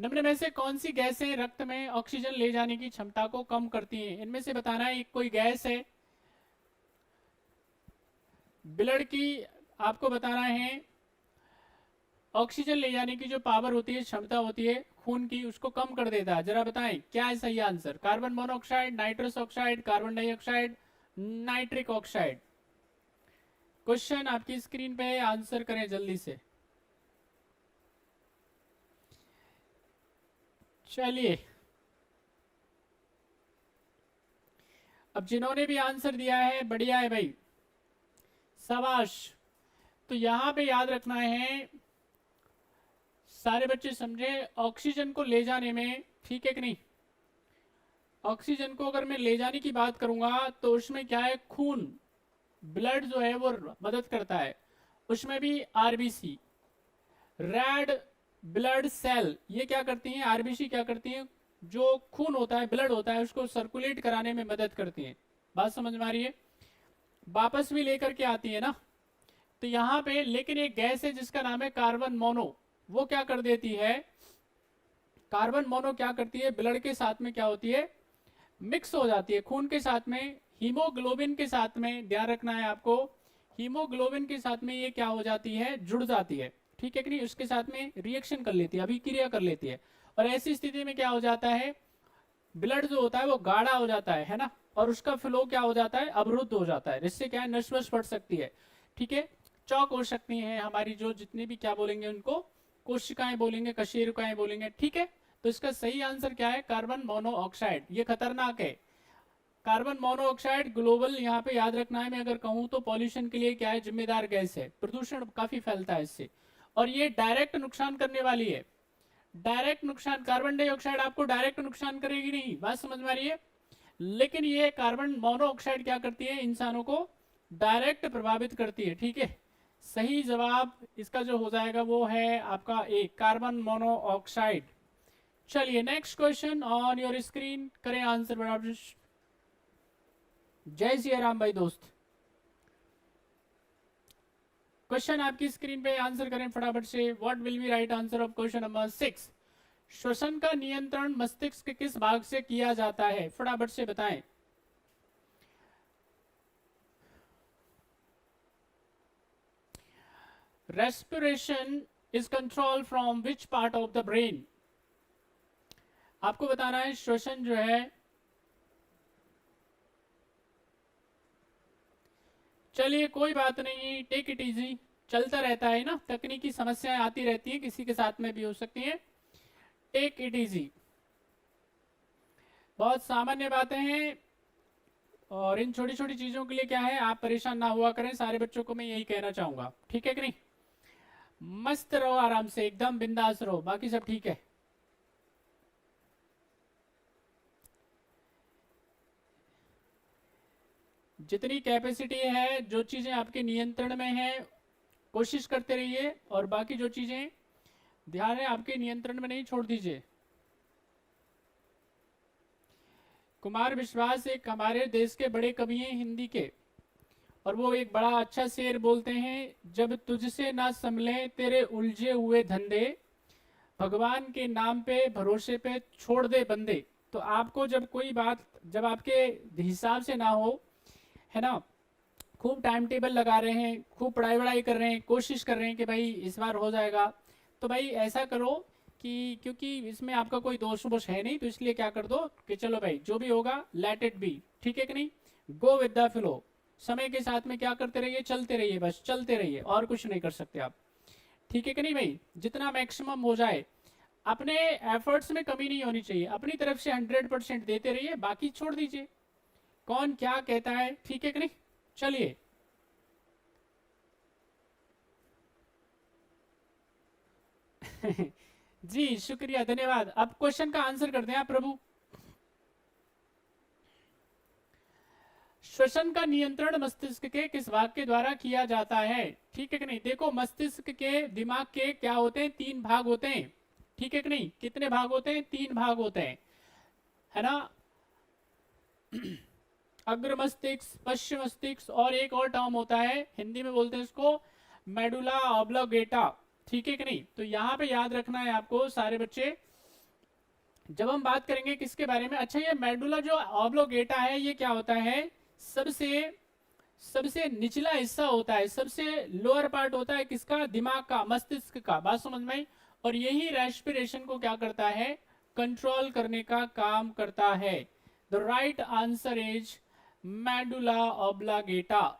निम्न में से कौन सी गैसें रक्त में ऑक्सीजन ले जाने की क्षमता को कम करती हैं? इनमें से बताना है, कोई गैस है ब्लड की, आपको बताना है ऑक्सीजन ले जाने की जो पावर होती है, क्षमता होती है खून की, उसको कम कर देता है। जरा बताएं क्या है सही answer? Carbon monoxide, nitrous oxide, carbon dioxide, nitric oxide. Question आपकी स्क्रीन पे है, आंसर करें जल्दी से। चलिए, अब जिन्होंने भी आंसर दिया है बढ़िया है भाई, शाबाश। तो यहां पे याद रखना है, सारे बच्चे समझे, ऑक्सीजन को ले जाने में, ठीक है कि नहीं, ऑक्सीजन को अगर मैं ले जाने की बात करूंगा तो उसमें क्या है, खून, ब्लड जो है वो मदद करता है। उसमें भी आरबीसी, रेड ब्लड सेल, ये क्या करती हैं, आरबीसी क्या करती हैं, जो खून होता है, ब्लड होता है, उसको सर्कुलेट कराने में मदद करती हैं। बात समझ में आ रही है? वापस भी लेकर के आती है ना। तो यहाँ पे लेकिन एक गैस है जिसका नाम है कार्बन मोनो, वो क्या कर देती है, कार्बन मोनो क्या करती है, ब्लड के साथ में क्या होती है, मिक्स हो जाती है, खून के साथ में, हीमोग्लोबिन के साथ में, ध्यान रखना है आपको, हीमोग्लोबिन के साथ में ये क्या हो जाती है, जुड़ जाती है, ठीक है कि नहीं, उसके साथ में रिएक्शन कर लेती है, अभिक्रिया कर लेती है। और ऐसी स्थिति में क्या हो जाता है, ब्लड जो होता है वो गाढ़ा हो जाता है ना, और उसका फ्लो क्या हो जाता है, अवरुद्ध हो जाता है, जिससे क्या है, नस वस पड़ सकती है, ठीक है, चौक हो सकती हैं हमारी, जो जितने भी क्या बोलेंगे उनको, कोशिकाएं बोलेंगे, कशेरुकाएं बोलेंगे, ठीक है। तो इसका सही आंसर क्या है, कार्बन मोनोऑक्साइड। ये खतरनाक है, कार्बन मोनोऑक्साइड ग्लोबल, यहाँ पे याद रखना है, मैं अगर कहूँ तो पॉल्यूशन के लिए क्या है, जिम्मेदार गैस है, प्रदूषण काफी फैलता है इससे, और ये डायरेक्ट नुकसान करने वाली है। डायरेक्ट नुकसान, कार्बन डाइऑक्साइड आपको डायरेक्ट नुकसान करेगी नहीं, बात समझ में आ रही है, लेकिन ये कार्बन मोनोऑक्साइड क्या करती है, इंसानों को डायरेक्ट प्रभावित करती है, ठीक है। सही जवाब इसका जो हो जाएगा वो है आपका ए, कार्बन मोनोऑक्साइड। चलिए next question on your screen, करें आंसर बराबर। जय सिया राम भाई दोस्त, क्वेश्चन आपकी स्क्रीन पे, आंसर करें फटाफट से। What will be right answer of question number 6? श्वसन का नियंत्रण मस्तिष्क के किस भाग से किया जाता है, फटाफट से बताएं। Respiration is control from which part of the brain? आपको बताना है श्वसन जो है, चलिए कोई बात नहीं, टेक इट इजी, चलता रहता है ना, तकनीकी समस्याएं आती रहती हैं, किसी के साथ में भी हो सकती हैं, टेक इट इजी, बहुत सामान्य बातें हैं। और इन छोटी छोटी चीजों के लिए क्या है, आप परेशान ना हुआ करें, सारे बच्चों को मैं यही कहना चाहूंगा, ठीक है कि नहीं, मस्त रहो, आराम से एकदम बिंदास रहो, बाकी सब ठीक है। जितनी कैपेसिटी है, जो चीजें आपके नियंत्रण में है, कोशिश करते रहिए, और बाकी जो चीजें ध्यान है आपके नियंत्रण में नहीं, छोड़ दीजिए। कुमार विश्वास एक हमारे देश के बड़े कवि हैं हिंदी के, और वो एक बड़ा अच्छा शेर बोलते हैं, जब तुझसे ना संभले तेरे उलझे हुए धंधे, भगवान के नाम पे भरोसे पे छोड़ दे बंदे। तो आपको जब कोई बात, जब आपके हिसाब से ना हो, है ना, खूब टाइम टेबल लगा रहे हैं, खूब पढ़ाई वढ़ाई कर रहे हैं, कोशिश कर रहे हैं कि भाई इस बार हो जाएगा, तो भाई ऐसा करो कि, क्योंकि इसमें आपका कोई दोष वोष है नहीं, तो इसलिए क्या कर दो कि चलो भाई जो भी होगा लेट इट बी, ठीक है कि नहीं, गो विद द फ्लो, समय के साथ में क्या करते रहिए, चलते रहिए, बस चलते रहिए, और कुछ नहीं कर सकते आप, ठीक है कि नहीं भाई, जितना मैक्सिमम हो जाए, अपने एफर्ट्स में कमी नहीं होनी चाहिए, अपनी तरफ से 100% देते रहिए, बाकी छोड़ दीजिए, कौन क्या कहता है, ठीक है कि नहीं। चलिए जी शुक्रिया, धन्यवाद। अब क्वेश्चन का आंसर करते हैं आप प्रभु। श्वसन का नियंत्रण मस्तिष्क के किस भाग के द्वारा किया जाता है, ठीक है कि नहीं। देखो मस्तिष्क के, दिमाग के क्या होते हैं, 3 भाग होते हैं, ठीक है कि नहीं, कितने भाग होते हैं, 3 भाग होते हैं, है ना, अग्र मस्तिष्क, पश्चिम मस्तिष्क, और एक और टर्म होता है, हिंदी में बोलते हैं इसको मेडुला ऑब्लोगेटा, ठीक है कि नहीं। तो यहाँ पे याद रखना है आपको सारे बच्चे, जब हम बात करेंगे किसके बारे में, अच्छा ये मेडुला जो ऑब्लोगेटा है ये क्या होता है, सबसे सबसे निचला हिस्सा होता है, सबसे लोअर पार्ट होता है किसका, दिमाग का, मस्तिष्क का, बात समझ में आई? और यही रेस्पिरेशन को क्या करता है, कंट्रोल करने का काम करता है। The right answer is medulla ऑब्लागेटा।